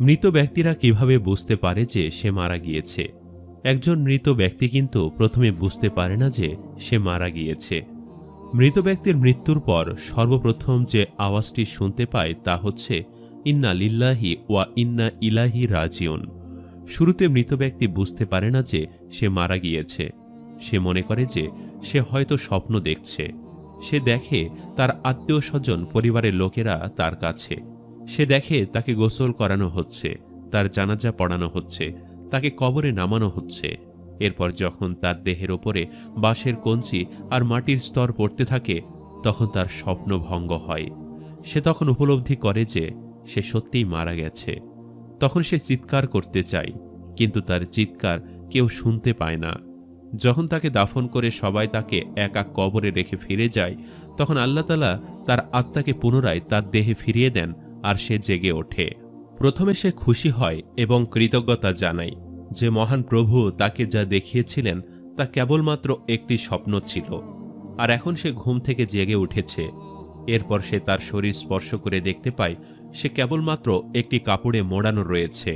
মৃত ব্যক্তিরা কিভাবে বুঝতে পারে যে সে মারা গিয়েছে? একজন মৃত ব্যক্তি কিন্তু প্রথমে বুঝতে পারে না যে সে মারা গিয়েছে। মৃত ব্যক্তির মৃত্যুর পর সর্বপ্রথম যে আওয়াজটি শুনতে পায় তা হচ্ছে ইন্না লিল্লাহি ওয়া ইন্না ইলাইহি রাজিউন। শুরুতে মৃত ব্যক্তি বুঝতে পারে না যে সে মারা গিয়েছে। সে মনে করে যে সে হয়তো স্বপ্ন দেখছে। সে দেখে তার আত্মীয় স্বজন, পরিবারের লোকেরা তার কাছে। সে দেখে তাকে গোসল করানো হচ্ছে, তার জানাজা পড়ানো হচ্ছে, তাকে কবরে নামানো হচ্ছে। এরপর যখন তার দেহের ওপরে বাঁশের কঞ্চি আর মাটির স্তর পড়তে থাকে, তখন তার স্বপ্ন ভঙ্গ হয়। সে তখন উপলব্ধি করে যে সে সত্যিই মারা গেছে। তখন সে চিৎকার করতে চায়, কিন্তু তার চিৎকার কেউ শুনতে পায় না। যখন তাকে দাফন করে সবাই তাকে একা কবরে রেখে ফিরে যায়, তখন আল্লাহ তাআলা তার আত্মাকে পুনরায় তার দেহে ফিরিয়ে দেন আর সে জেগে ওঠে। প্রথমে সে খুশি হয় এবং কৃতজ্ঞতা জানায় যে মহান প্রভু তাকে যা দেখিয়েছিলেন তা কেবলমাত্র একটি স্বপ্ন ছিল, আর এখন সে ঘুম থেকে জেগে উঠেছে। এরপর সে তার শরীর স্পর্শ করে দেখতে পায় সে কেবলমাত্র একটি কাপড়ে মোড়ানো রয়েছে।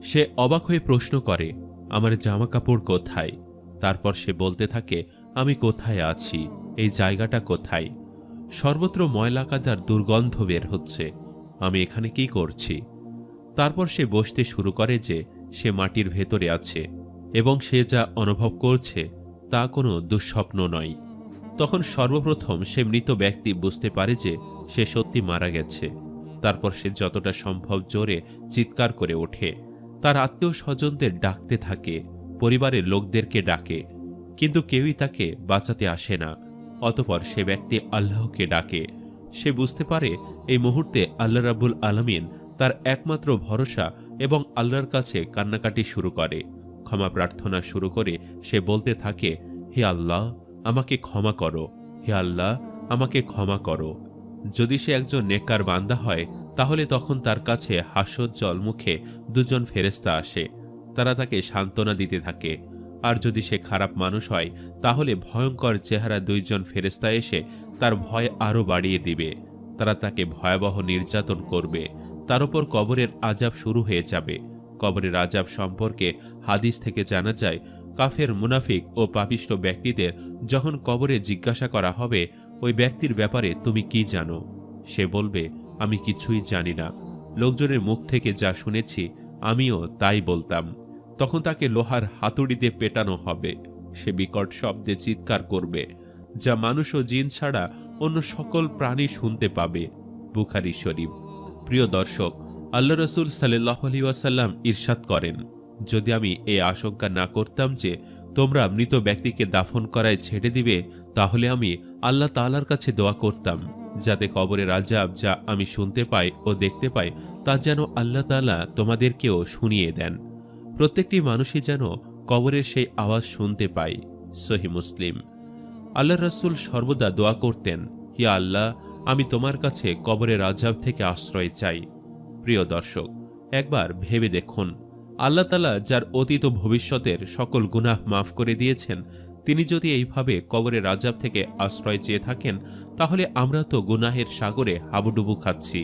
সে অবাক হয়ে প্রশ্ন করে, আমার জামা কাপড় কোথায়? তারপর সে বলতে থাকে, আমি কোথায় আছি? এই জায়গাটা কোথায়? সর্বত্র ময়লা কাদার দুর্গন্ধ বের হচ্ছে। আমি এখানে কি করছি? তারপর সে বসতে শুরু করে যে সে মাটির ভেতরে আছে এবং সে যা অনুভব করছে তা কোনো দুঃস্বপ্ন নয়। তখন সর্বপ্রথম সে মৃত ব্যক্তি বুঝতে পারে যে সে সত্যি মারা গেছে। তারপর সে যতটা সম্ভব জোরে চিৎকার করে ওঠে। তার আত্মীয় স্বজনদের ডাকতে থাকে, পরিবারের লোকদেরকে ডাকে, কিন্তু কেউই তাকে বাঁচাতে আসে না। অতঃপর সে ব্যক্তি আল্লাহকে ডাকে। সে বুঝতে পারে এই মুহূর্তে আল্লাহ রাব্বুল আলামিন তার একমাত্র ভরসা এবং আল্লাহর কাছে কান্নাকাটি শুরু করে, ক্ষমা প্রার্থনা শুরু করে। সে বলতে থাকে, হে আল্লাহ, আমাকে ক্ষমা করো। হে আল্লাহ, আমাকে ক্ষমা করো। যদি সে একজন নেককার বান্দা হয়, তাহলে তখন তার কাছে হাস্যোজ্জ্বল মুখে দুজন ফেরেশতা আসে। তারা তাকে সান্ত্বনা দিতে থাকে। আর যদি সে খারাপ মানুষ হয়, তাহলে ভয়ঙ্কর চেহারা দুইজন ফেরেশতা এসে তার ভয় আরও বাড়িয়ে দিবে। তারা তাকে ভয়াবহ নির্যাতন করবে। তার উপর কবরের আযাব শুরু হয়ে যাবে। কবরের আযাব সম্পর্কে হাদিস থেকে জানা যায়, কাফের, মুনাফিক ও পাপিষ্ঠ ব্যক্তিদের যখন কবরে জিজ্ঞাসা করা হবে, ওই ব্যক্তির ব্যাপারে তুমি কি জানো? সে বলবে, আমি কিছুই জানি না। লোকজনের মুখ থেকে যা শুনেছি আমিও তাই বলতাম। তখন তাকে লোহার হাতুড়িতে পেটানো হবে। সে বিকট শব্দে চিৎকার করবে, যা মানুষ ও জিন ছাড়া অন্য সকল প্রাণী শুনতে পাবে। বুখারী শরীফ। প্রিয় দর্শক, আল্লাহ রাসূল সাল্লাল্লাহু আলাইহি ওয়াসাল্লাম ইরশাদ করেন, যদি আমি এই আশঙ্কা না করতাম যে তোমরা মৃত ব্যক্তিকে দাফন করায় ছেড়ে দিবে, তাহলে আমি আল্লাহ তাআলার কাছে দোয়া করতাম যাতে কবরের আযাব যা আমি শুনতে পাই ও দেখতে পাই তা যেন আল্লাহ তাআলা তোমাদেরকেও শুনিয়ে দেন। প্রত্যেকটি মানুষই যেন কবরের সেই আওয়াজ শুনতে পায়। সহিহ মুসলিম। আল্লাহ রাসূল সর্বদা দোয়া করতেন, হে আল্লাহ, আমি তোমার কাছে কবরের আযাব থেকে আশ্রয় চাই। প্রিয় দর্শক, একবার ভেবে দেখুন, আল্লাহ তাআলা যার অতীত ও ভবিষ্যতের সকল গুনাহ মাফ করে দিয়েছেন, তিনি যদি এইভাবে কবরের আযাব থেকে আশ্রয় চেয়ে থাকেন, তাহলে আমরা তো গুনাহের সাগরে হাবুডুবু খাচ্ছি।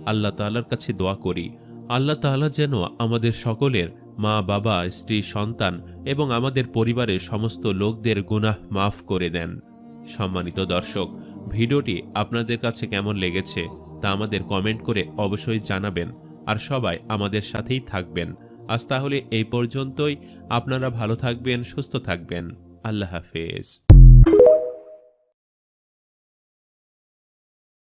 আল্লাহ তাআলার কাছে দোয়া করি, আল্লাহ তাআলা যেন আমাদের সকলের, মা, বাবা, স্ত্রী, সন্তান এবং আমাদের পরিবারের সমস্ত লোকদের গুনাহ মাফ করে দেন। সম্মানিত দর্শক, ভিডিওটি আপনাদের কাছে কেমন লেগেছে তা আমাদের কমেন্ট করে অবশ্যই জানাবেন। আর সবাই আমাদের সাথেই থাকবেন। আজ তাহলে এই পর্যন্তই। আপনারা ভালো থাকবেন, সুস্থ থাকবেন। আল্লাহ হাফেজ।